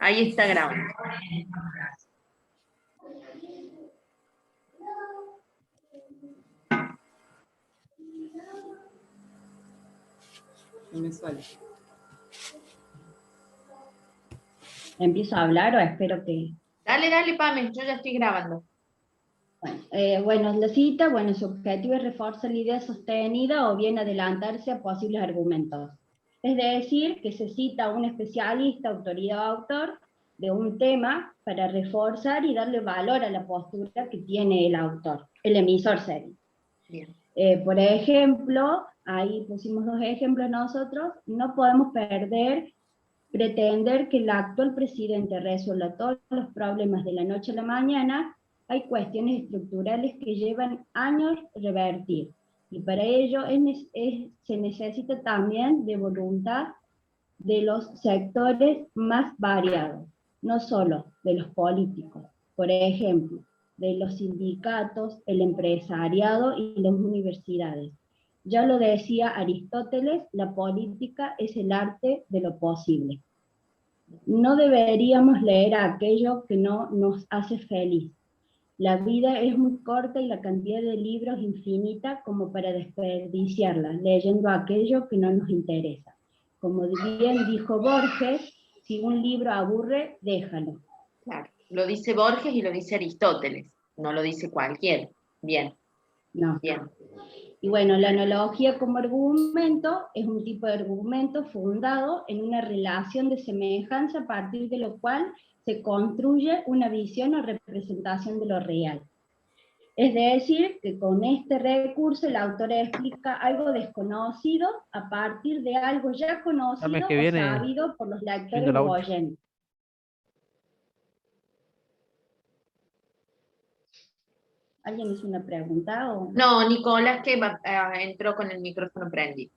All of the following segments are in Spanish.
Ahí está grabando. No me sale. ¿Empiezo a hablar o espero que...? Dale, Pame, yo ya estoy grabando. Bueno, la cita, su objetivo es reforzar la idea sostenida o bien adelantarse a posibles argumentos. Es decir, que se cita a un especialista, autoridad o autor de un tema para reforzar y darle valor a la postura que tiene el autor, el emisor serio. Bien. Por ejemplo, ahí pusimos dos ejemplos nosotros, no podemos pretender que el actual presidente resuelva todos los problemas de la noche a la mañana. Hay cuestiones estructurales que llevan años revertir, y para ello se necesita también de voluntad de los sectores más variados, no solo de los políticos, por ejemplo, de los sindicatos, el empresariado y las universidades. Ya lo decía Aristóteles, la política es el arte de lo posible. No deberíamos leer aquello que no nos hace feliz. La vida es muy corta y la cantidad de libros infinita como para desperdiciarla leyendo aquello que no nos interesa. Como bien dijo Borges, si un libro aburre, déjalo. Claro, lo dice Borges y lo dice Aristóteles, no lo dice cualquiera. Bien. No. Bien. Y bueno, la analogía como argumento es un tipo de argumento fundado en una relación de semejanza a partir de lo cual se construye una visión o representación de lo real. Es decir, que con este recurso el autor explica algo desconocido a partir de algo ya conocido o sabido por los lectores o oyentes. ¿Alguien hizo una pregunta? O... No, Nicolás, que entró con el micrófono prendido.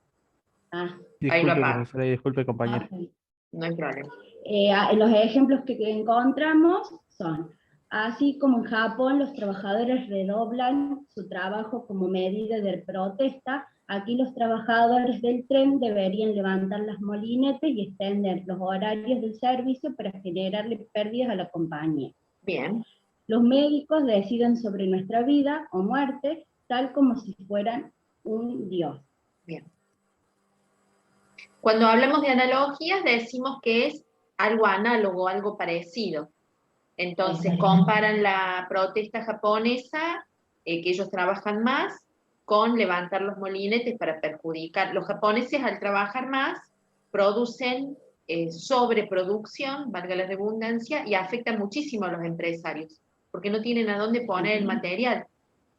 Ah. Disculpe, profesora, y disculpe, compañero. Okay. No hay problema. Los ejemplos que encontramos son, así como en Japón los trabajadores redoblan su trabajo como medida de protesta, aquí los trabajadores del tren deberían levantar las molinetes y extender los horarios del servicio para generarle pérdidas a la compañía. Bien. Los médicos deciden sobre nuestra vida o muerte, tal como si fueran un dios. Bien. Cuando hablamos de analogías decimos que es algo análogo, algo parecido. Entonces comparan la protesta japonesa, que ellos trabajan más, con levantar los molinetes para perjudicar. Los japoneses al trabajar más producen sobreproducción, valga la redundancia, y afecta muchísimo a los empresarios, porque no tienen a dónde poner el material.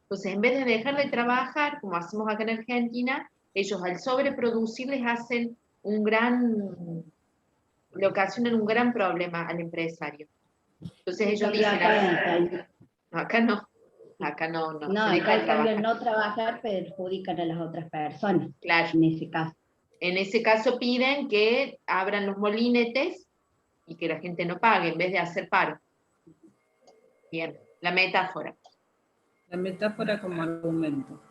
Entonces, en vez de dejar de trabajar, como hacemos acá en Argentina, ellos al sobreproducir les hacen le ocasionan un gran problema al empresario. Entonces ellos dicen, acá no. No, acá en cambio no trabajar perjudican a las otras personas. Claro. En ese caso. En ese caso piden que abran los molinetes y que la gente no pague en vez de hacer paro. Bien, la metáfora. La metáfora como argumento.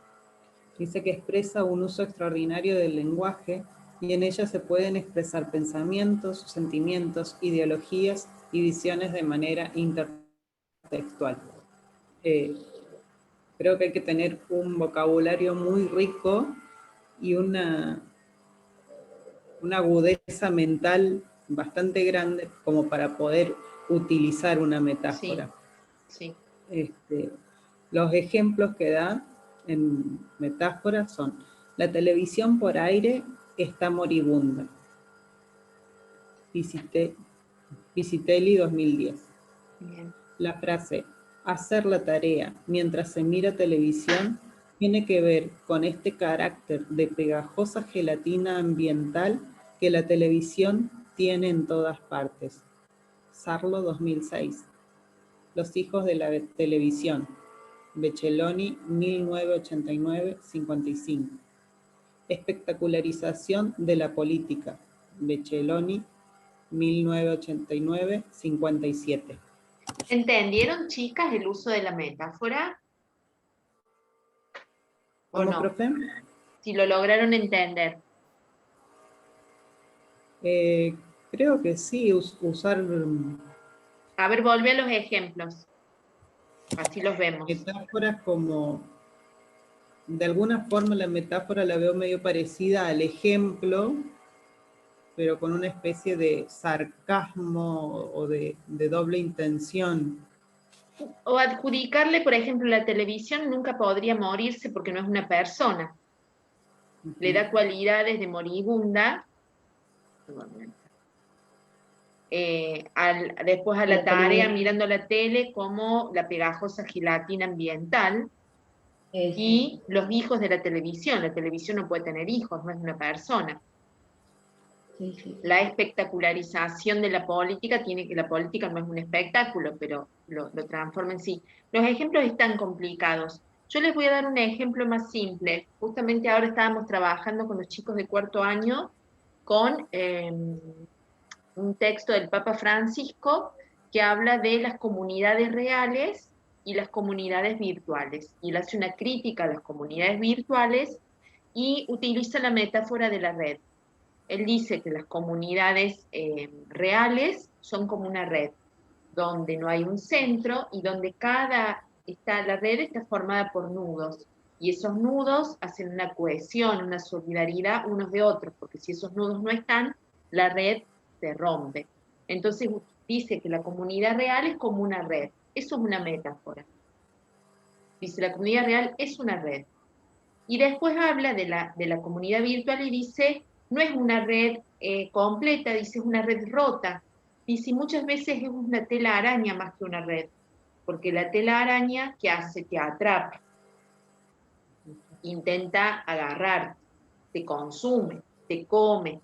Dice que expresa un uso extraordinario del lenguaje y en ella se pueden expresar pensamientos, sentimientos, ideologías y visiones de manera intertextual. Creo que hay que tener un vocabulario muy rico y una agudeza mental bastante grande como para poder utilizar una metáfora. Sí. Los ejemplos que da en metáforas son: la televisión por aire está moribunda. Visitelli 2010. Bien. La frase hacer la tarea mientras se mira televisión tiene que ver con este carácter de pegajosa gelatina ambiental que la televisión tiene en todas partes. Sarlo 2006. Los hijos de la televisión. Becelloni 1989-55. Espectacularización de la política. Becelloni 1989-57. ¿Entendieron, chicas, el uso de la metáfora? ¿O no? ¿Profe? Si lo lograron entender. Creo que sí, usar A ver, volvé a los ejemplos. Así los vemos. metáforas como, de alguna forma la metáfora la veo medio parecida al ejemplo, pero con una especie de sarcasmo o de doble intención. O adjudicarle, por ejemplo, la televisión nunca podría morirse porque no es una persona. Le da cualidades de moribunda. Después a la tarea mirando la tele como la pegajosa gelatina ambiental. Y los hijos de la televisión no puede tener hijos, no es una persona. La espectacularización de la política la política no es un espectáculo, pero lo transforma en sí. Los ejemplos están complicados. Yo les voy a dar un ejemplo más simple. Justamente ahora estábamos trabajando con los chicos de 4º año con un texto del Papa Francisco que habla de las comunidades reales y las comunidades virtuales. Y él hace una crítica a las comunidades virtuales y utiliza la metáfora de la red. Él dice que las comunidades reales son como una red, donde no hay un centro y donde la red está formada por nudos. Y esos nudos hacen una cohesión, una solidaridad unos de otros, porque si esos nudos no están, la red se rompe. Entonces dice que la comunidad real es como una red. Eso es una metáfora. Dice, la comunidad real es una red. Y después habla de la comunidad virtual y dice, no es una red completa, dice, es una red rota. Dice, muchas veces es una tela araña más que una red, porque la tela araña, ¿qué hace? Te atrapa, intenta agarrar, te consume, te come.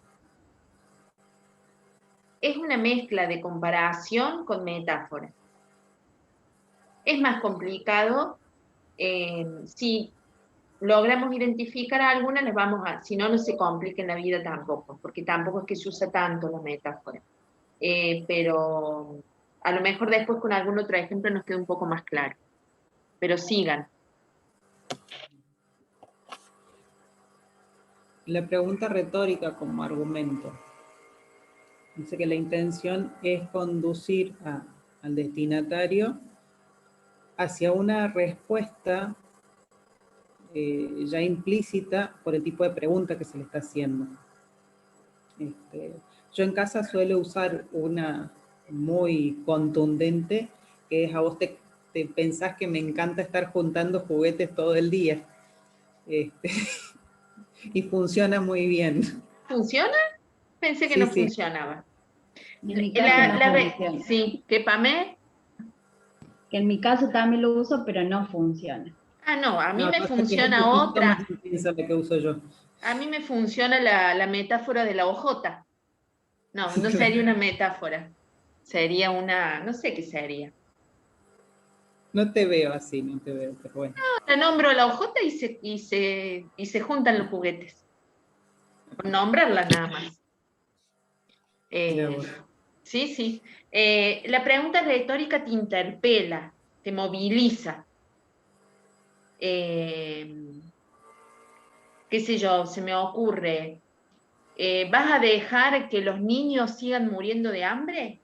Es una mezcla de comparación con metáfora. Es más complicado si logramos identificar algunas, si no, no se complica en la vida tampoco, porque tampoco es que se usa tanto la metáfora. Pero a lo mejor después con algún otro ejemplo nos queda un poco más claro. Pero sigan. La pregunta retórica como argumento. Dice que la intención es conducir al destinatario hacia una respuesta ya implícita por el tipo de pregunta que se le está haciendo. Yo en casa suelo usar una muy contundente, que es: a vos te pensás que me encanta estar juntando juguetes todo el día. Y funciona muy bien. ¿Funciona? Pensé que Sí, no sí. funcionaba. En mi caso no funciona. Sí, ¿qué, Pamé? Que en mi caso también lo uso, pero no funciona. Ah, no, a mí me pasa funciona que es un poquito otra. más intensa la que uso yo. A mí me funciona la metáfora de la hojota. No, no sería una metáfora. Sería no sé qué sería. No te veo así, no te veo, pero bueno. La nombro a la hojota y se juntan los juguetes. Por nombrarla nada más. Sí, sí. La pregunta retórica te interpela, te moviliza. Qué sé yo, se me ocurre. ¿Vas a dejar que los niños sigan muriendo de hambre?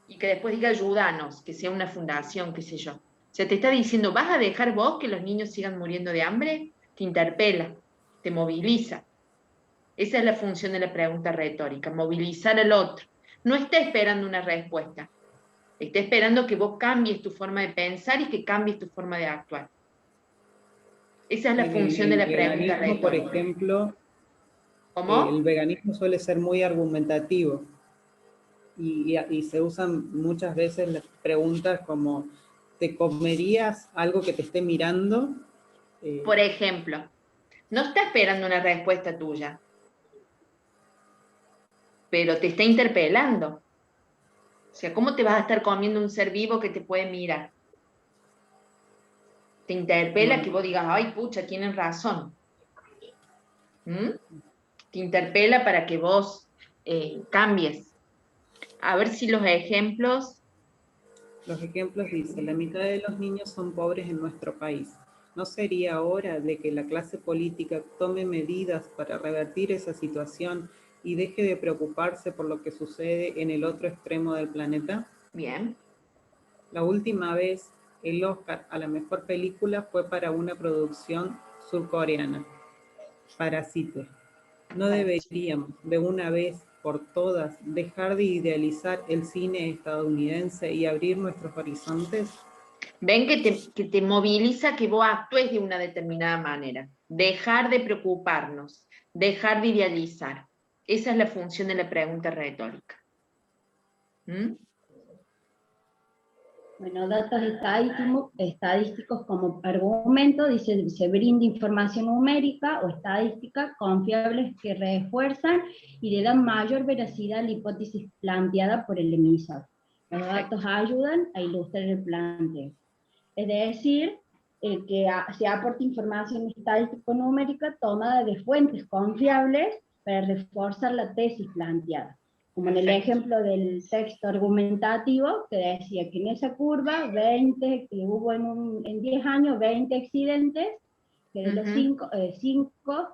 Y que después diga ayúdanos, que sea una fundación, qué sé yo. O sea, te está diciendo, ¿vas a dejar vos que los niños sigan muriendo de hambre? Te interpela, te moviliza. Esa es la función de la pregunta retórica, movilizar al otro. No está esperando una respuesta, está esperando que vos cambies tu forma de pensar y que cambies tu forma de actuar. Esa es la función de la pregunta retórica. Por ejemplo, ¿Cómo? el veganismo suele ser muy argumentativo y se usan muchas veces las preguntas como: ¿te comerías algo que te esté mirando? Por ejemplo, no está esperando una respuesta tuya, pero te está interpelando. O sea, ¿cómo te vas a estar comiendo un ser vivo que te puede mirar? Te interpela que vos digas, ay, pucha, tienen razón. ¿Mm? Te interpela para que vos cambies. A ver si los ejemplos... Los ejemplos dicen: la mitad de los niños son pobres en nuestro país. ¿No sería hora de que la clase política tome medidas para revertir esa situación y deje de preocuparse por lo que sucede en el otro extremo del planeta? Bien. La última vez, el Oscar a la mejor película fue para una producción surcoreana, Parasite. ¿No deberíamos, de una vez por todas, dejar de idealizar el cine estadounidense y abrir nuestros horizontes? Ven que te moviliza que vos actúes de una determinada manera. Dejar de preocuparnos, dejar de idealizar. Esa es la función de la pregunta retórica. ¿Mm? Bueno, datos estadísticos como argumento, dice, se brinda información numérica o estadística confiables que refuerzan y le dan mayor veracidad a la hipótesis planteada por el emisor. Los datos ayudan a ilustrar el planteo. Es decir, que se aporta información estadístico-numérica tomada de fuentes confiables para reforzar la tesis planteada. Como en el ejemplo del texto argumentativo, que decía que en esa curva, 20, que hubo en 10 años 20 accidentes, que de los 5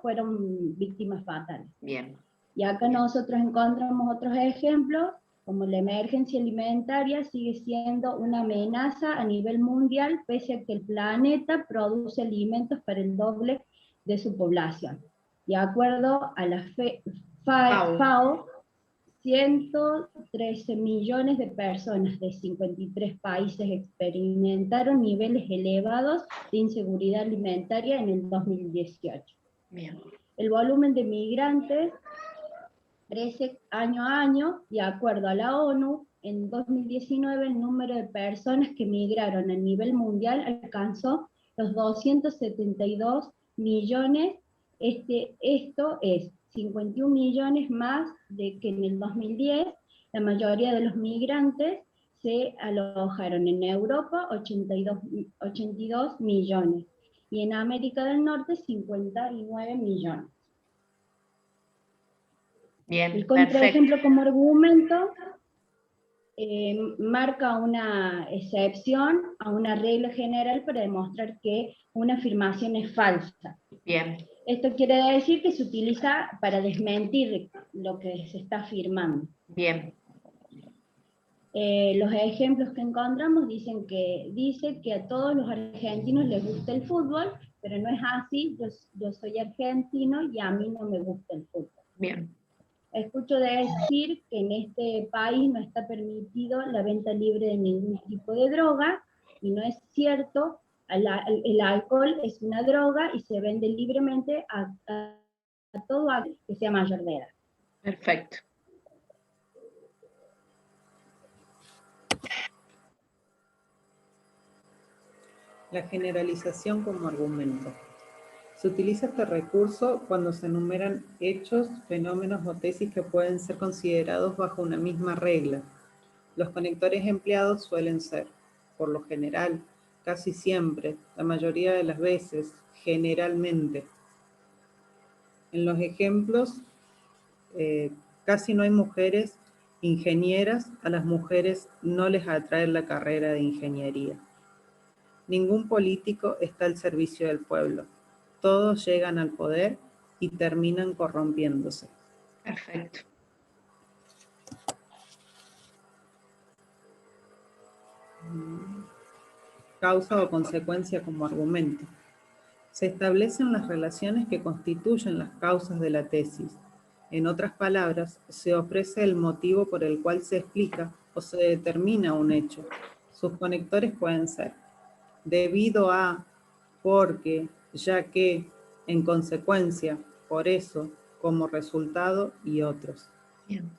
fueron víctimas fatales. Bien. Y acá nosotros encontramos otros ejemplos, como la emergencia alimentaria sigue siendo una amenaza a nivel mundial, pese a que el planeta produce alimentos para el doble de su población. De acuerdo a la FAO, 113 millones de personas de 53 países experimentaron niveles elevados de inseguridad alimentaria en el 2018. Bien. El volumen de migrantes crece año a año, de acuerdo a la ONU. En 2019 el número de personas que migraron a nivel mundial alcanzó los 272 millones. Esto es 51 millones más de que en el 2010. La mayoría de los migrantes se alojaron en Europa, 82 millones, y en América del Norte 59 millones. Bien, el contraejemplo como argumento marca una excepción a una regla general para demostrar que una afirmación es falsa. Bien. Esto quiere decir que se utiliza para desmentir lo que se está afirmando. Bien. Los ejemplos que encontramos dice que a todos los argentinos les gusta el fútbol, pero no es así. Yo soy argentino y a mí no me gusta el fútbol. Bien. Escucho decir que en este país no está permitido la venta libre de ningún tipo de droga, y no es cierto. El alcohol es una droga y se vende libremente a todo aquel que sea mayor de edad. Perfecto. La generalización como argumento. Se utiliza este recurso cuando se enumeran hechos, fenómenos o tesis que pueden ser considerados bajo una misma regla. Los conectores empleados suelen ser, por lo general, casi siempre, la mayoría de las veces, generalmente. En los ejemplos, casi no hay mujeres ingenieras, a las mujeres no les atrae la carrera de ingeniería. Ningún político está al servicio del pueblo. Todos llegan al poder y terminan corrompiéndose. Perfecto. Causa o consecuencia como argumento. Se establecen las relaciones que constituyen las causas de la tesis. En otras palabras, se ofrece el motivo por el cual se explica o se determina un hecho. Sus conectores pueden ser debido a, porque, ya que, en consecuencia, por eso, como resultado y otros. Bien.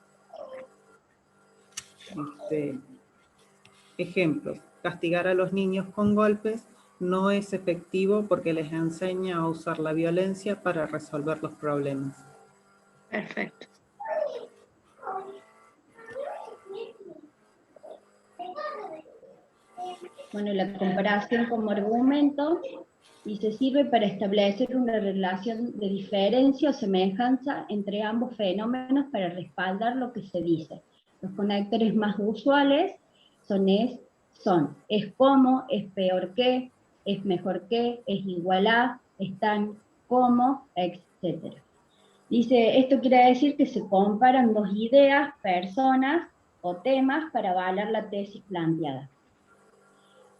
Ejemplos. Castigar a los niños con golpes no es efectivo porque les enseña a usar la violencia para resolver los problemas. Perfecto. Bueno, la comparación como argumento y se sirve para establecer una relación de diferencia o semejanza entre ambos fenómenos para respaldar lo que se dice. Los conectores más usuales son es como, es peor que, es mejor que, es igual a, están como, etc. Dice, esto quiere decir que se comparan dos ideas, personas o temas para avalar la tesis planteada.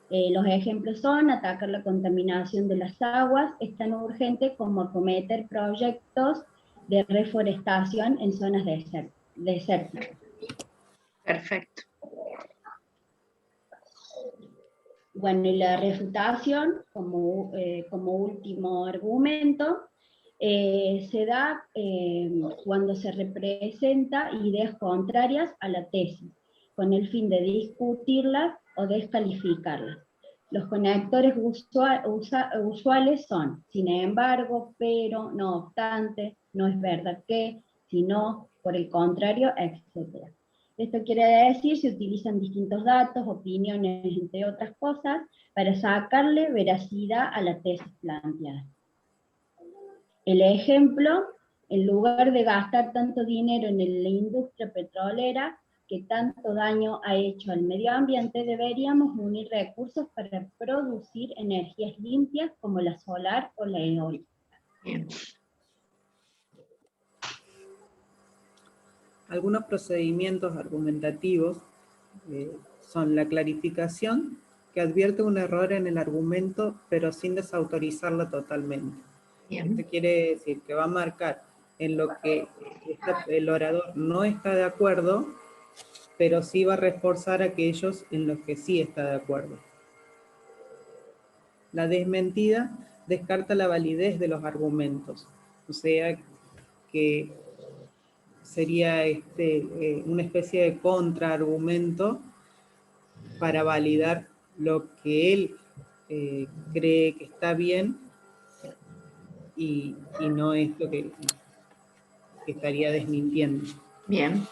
Los ejemplos son atacar la contaminación de las aguas, es tan urgente como acometer proyectos de reforestación en zonas desérticas. Perfecto. Bueno, y la refutación, como último argumento, se da cuando se representa ideas contrarias a la tesis, con el fin de discutirlas o descalificarlas. Los conectores usuales son, sin embargo, pero, no obstante, no es verdad que, sino, por el contrario, etc. Esto quiere decir, se utilizan distintos datos, opiniones, entre otras cosas, para sacarle veracidad a la tesis planteada. El ejemplo, en lugar de gastar tanto dinero en la industria petrolera que tanto daño ha hecho al medio ambiente, deberíamos unir recursos para producir energías limpias como la solar o la eólica. Bien. Algunos procedimientos argumentativos son la clarificación, que advierte un error en el argumento, pero sin desautorizarlo totalmente. Bien. Esto quiere decir que va a marcar en lo que el orador no está de acuerdo, pero sí va a reforzar aquellos en los que sí está de acuerdo. La desmentida descarta la validez de los argumentos, o sea que sería una especie de contraargumento para validar lo que él cree que está bien y no es lo que estaría desmintiendo. Bien.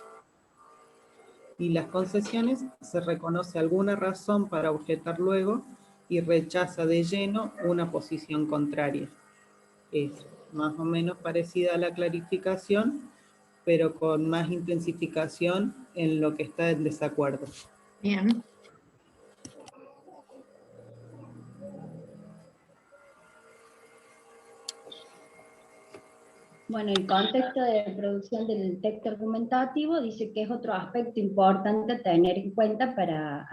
Y las concesiones, se reconoce alguna razón para objetar luego y rechaza de lleno una posición contraria. Es más o menos parecida a la clarificación, pero con más intensificación en lo que está en desacuerdo. Bien. Bueno, el contexto de producción del texto argumentativo dice que es otro aspecto importante a tener en cuenta para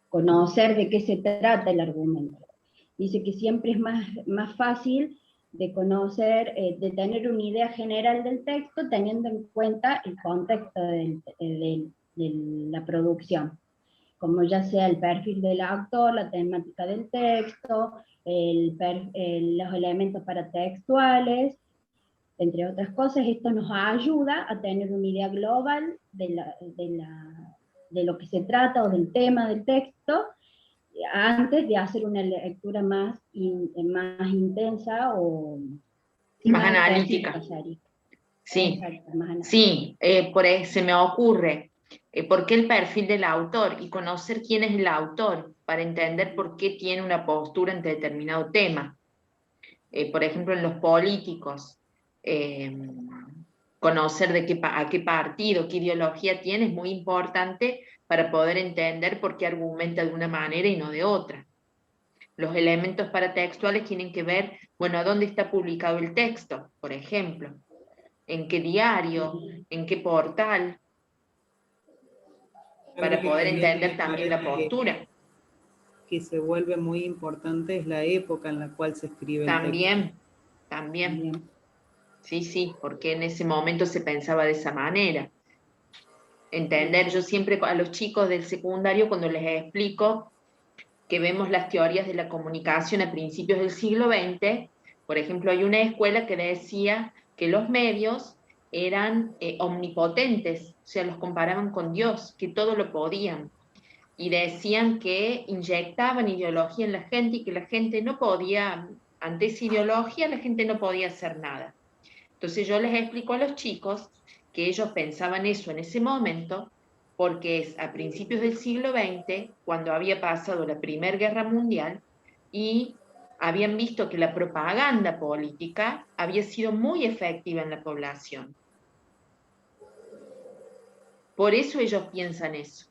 conocer de qué se trata el argumento. Dice que siempre es más fácil de conocer, de tener una idea general del texto teniendo en cuenta el contexto de la producción, como ya sea el perfil del autor, la temática del texto, los elementos paratextuales, entre otras cosas. Esto nos ayuda a tener una idea global de lo que se trata o del tema del texto, antes de hacer una lectura más intensa o más analítica. Sí, exacto, más analítica. Sí, se me ocurre, ¿por qué el perfil del autor? Y conocer quién es el autor, para entender por qué tiene una postura ante determinado tema. Por ejemplo, en los políticos, conocer a qué partido, qué ideología tiene es muy importante para poder entender por qué argumenta de una manera y no de otra. Los elementos paratextuales tienen que ver, bueno, a dónde está publicado el texto, por ejemplo, en qué diario, en qué portal, para poder entender también la postura. Que se vuelve muy importante es la época en la cual se escribe el texto. También. Sí, porque en ese momento se pensaba de esa manera. Entender, yo siempre a los chicos del secundario, cuando les explico que vemos las teorías de la comunicación a principios del siglo XX, por ejemplo, hay una escuela que decía que los medios eran omnipotentes, o sea, los comparaban con Dios, que todo lo podían, y decían que inyectaban ideología en la gente y que la gente no podía, ante esa ideología, la gente no podía hacer nada. Entonces yo les explico a los chicos que ellos pensaban eso en ese momento, porque es a principios del siglo XX, cuando había pasado la Primera Guerra Mundial, y habían visto que la propaganda política había sido muy efectiva en la población. Por eso ellos piensan eso.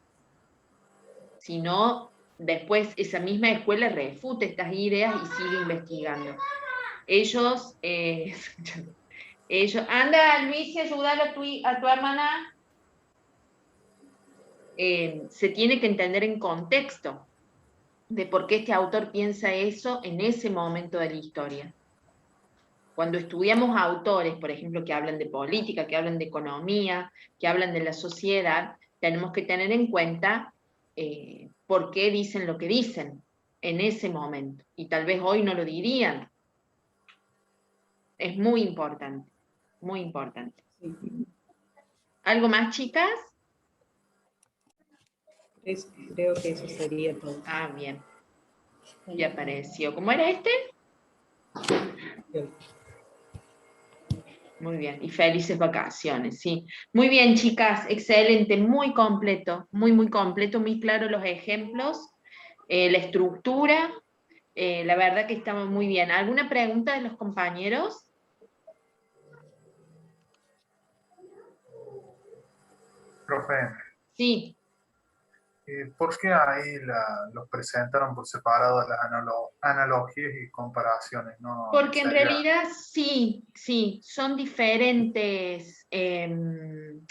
Si no, después esa misma escuela refuta estas ideas y sigue investigando. Ellos Anda, Luis, ayúdalo a tu hermana. Se tiene que entender en contexto de por qué este autor piensa eso en ese momento de la historia. Cuando estudiamos autores, por ejemplo, que hablan de política, que hablan de economía, que hablan de la sociedad, tenemos que tener en cuenta por qué dicen lo que dicen en ese momento. Y tal vez hoy no lo dirían. Es muy importante, muy importante. Sí. ¿Algo más, chicas? Creo que eso sería todo. Ah, bien. Ya apareció. ¿Cómo era este? Bien. Muy bien, y felices vacaciones, sí. Muy bien, chicas, excelente, muy completo, muy completo, muy claro los ejemplos, la estructura, la verdad que estamos muy bien. ¿Alguna pregunta de los compañeros? Profe, Sí. ¿por qué ahí los presentaron por separado las analogías y comparaciones? ¿No Porque en sería realidad sí, son diferentes. En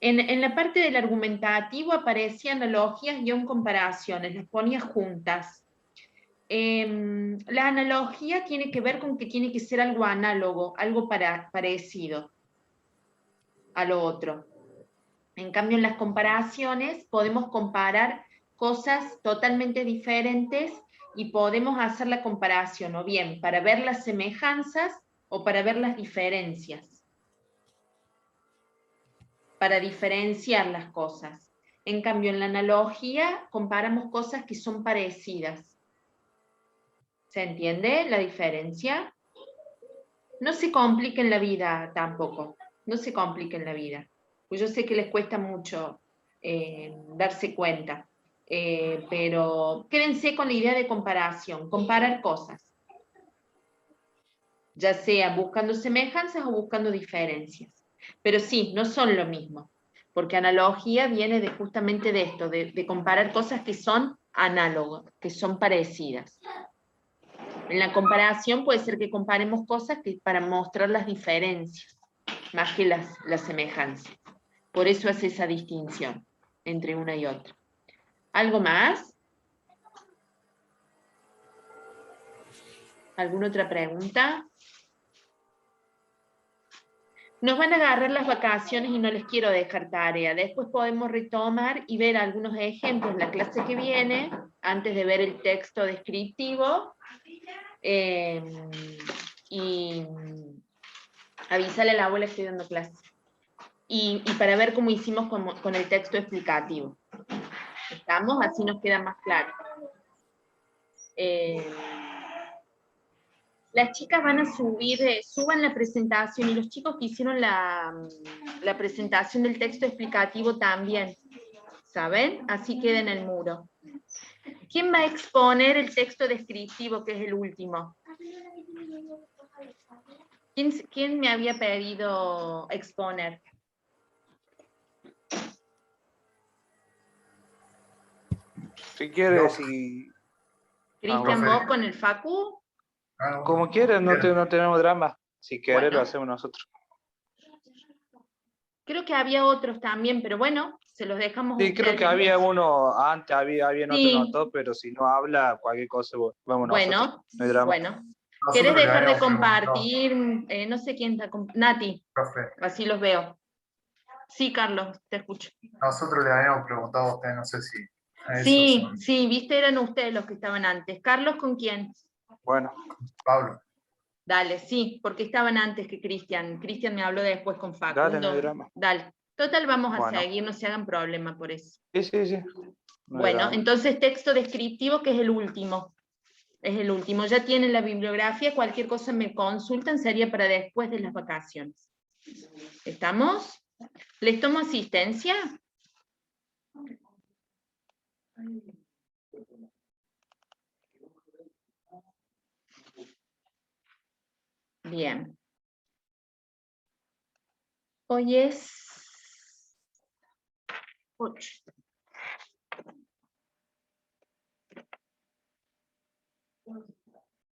la parte del argumentativo aparecían analogías y comparaciones, las ponía juntas. La analogía tiene que ver con que tiene que ser algo análogo, algo parecido a lo otro. En cambio, en las comparaciones podemos comparar cosas totalmente diferentes y podemos hacer la comparación o bien para ver las semejanzas o para ver las diferencias, para diferenciar las cosas. En cambio, en la analogía comparamos cosas que son parecidas. ¿Se entiende la diferencia? No se compliquen la vida tampoco, no se compliquen la vida. Pues yo sé que les cuesta mucho darse cuenta, pero quédense con la idea de comparación, comparar cosas, ya sea buscando semejanzas o buscando diferencias. Pero sí, no son lo mismo, porque analogía viene justamente de esto, de comparar cosas que son análogas, que son parecidas. En la comparación puede ser que comparemos cosas para mostrar las diferencias, más que las semejanzas. Por eso hace esa distinción entre una y otra. ¿Algo más? ¿Alguna otra pregunta? Nos van a agarrar las vacaciones y no les quiero dejar tarea. Después podemos retomar y ver algunos ejemplos la clase que viene, antes de ver el texto descriptivo. Y avísale a la abuela que estoy dando clase. Y para ver cómo hicimos con el texto explicativo. ¿Estamos? Así nos queda más claro. Las chicas van a subir, suban la presentación, y los chicos que hicieron la presentación del texto explicativo también, ¿saben? Así queda en el muro. ¿Quién va a exponer el texto descriptivo, que es el último? ¿Quién me había pedido exponer? Si quieres, y ¿Cristian, vos con el Facu? como quieras, no tenemos drama. Si quieres, Bueno. lo hacemos nosotros. Creo que había otros también, pero bueno, se los dejamos a Sí, creo que había uno antes, había otro Sí. notado, pero si no habla, cualquier cosa, vamos nosotros. Bueno, No hay drama. bueno. Nosotros ¿Querés le dejar de habíamos preguntado, compartir? No sé quién está. Nati, profe, así los veo. Sí, Carlos, te escucho. nosotros le habíamos preguntado a usted, no sé si a eso Sí, son. sí, viste, eran ustedes los que estaban antes. Carlos, ¿con quién? Bueno, Pablo, Dale, sí, porque estaban antes que Cristian. Cristian me habló después con Facundo. dale, no hay drama. Dale. Total, vamos a Bueno. seguir, no se hagan problema por eso. Sí. No hay Bueno, drama. entonces texto descriptivo, que es el último. Es el último. Ya tienen la bibliografía, cualquier cosa me consultan, sería para después de las vacaciones. ¿Estamos? ¿Les tomo asistencia? Bien. Hoy es 8.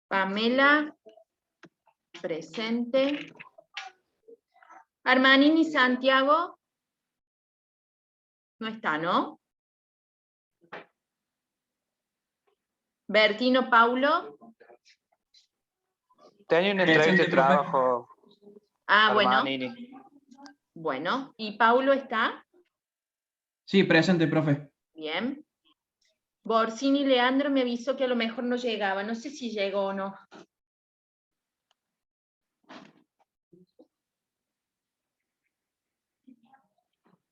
Pamela Presente. Armanini Santiago. No está, ¿no? Bertino Paulo. Tenía una entrevista de trabajo. Ah, bueno. Armanini. Bueno. ¿Y Paulo está? Sí, presente, profe. Bien. Borsini Leandro me avisó que a lo mejor no llegaba. No sé si llegó o no.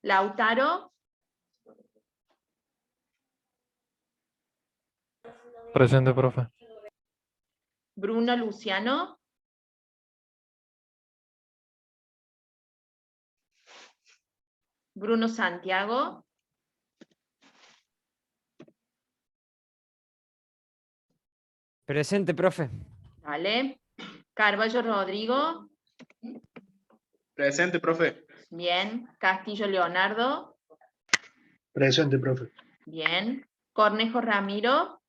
Lautaro. Presente, profe. Bruno Luciano. Bruno Santiago. Presente, profe. Vale. Carballo Rodrigo. Presente, profe. Bien. Castillo Leonardo. Presente, profe. Bien. Cornejo Ramiro.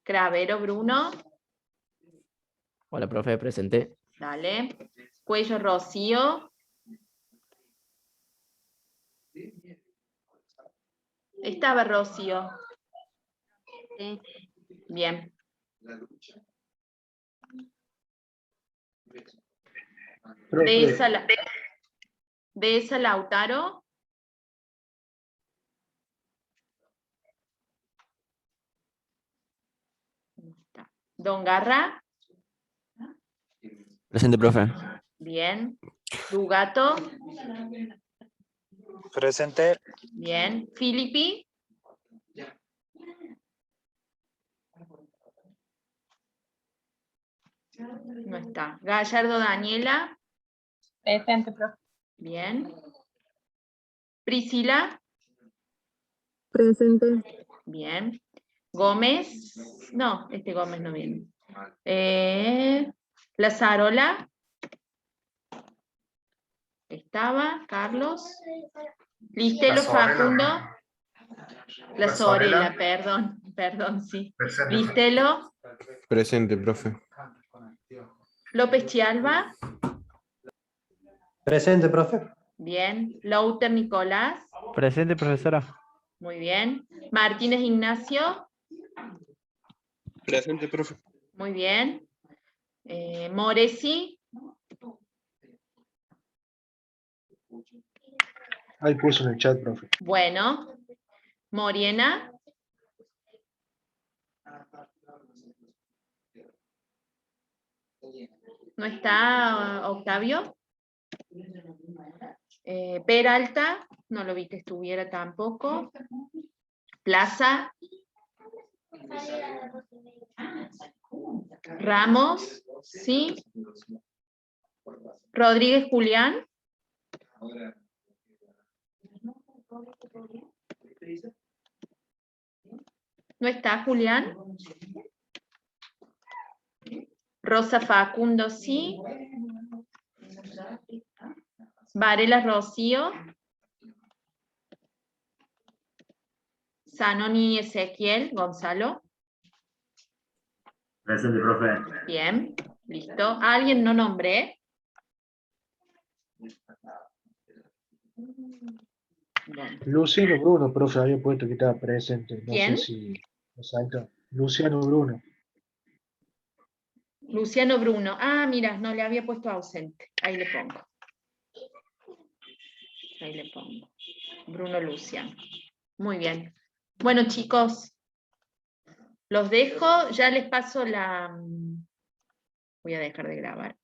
Cravero Bruno. Hola, profe, presente. Dale. Cuello Rocío. Estaba Rocío. Sí. Bien. De esa Lautaro. Don Garra. Presente, profe. Bien. Dugato. Presente. Bien. Filippi. No está. Gallardo Daniela. Presente, profe. Bien. Priscila. Presente. Bien. Gómez. No, este Gómez no viene. Lazarola. Estaba. Carlos. Listelo Facundo. La Sorela, perdón, sí. Presente. Listelo. Presente, profe. López Chialba. Presente, profe. Bien. Louter Nicolás. Presente, profesora. Muy bien. Martínez Ignacio. Presente, profe. Muy bien. Moresi. Ahí puso en el chat, profe. Bueno. Moriena. ¿No está Octavio? Peralta, no lo vi que estuviera tampoco. Plaza. Ramos, sí. Rodríguez Julián. ¿No está Julián? Rosa Facundo, sí. Varela Rocío. Zanoni Ezequiel Gonzalo. Presente, profe. Bien, listo. ¿Alguien no nombré? Bien. Luciano Bruno, profe, había puesto que estaba presente. No ¿Quién? sé si lo salta. Luciano Bruno. Luciano Bruno. Ah, mira, no le había puesto ausente. Ahí le pongo. Ahí le pongo. Bruno Luciano. Muy bien. Bueno, chicos, los dejo. Ya les paso la... Voy a dejar de grabar.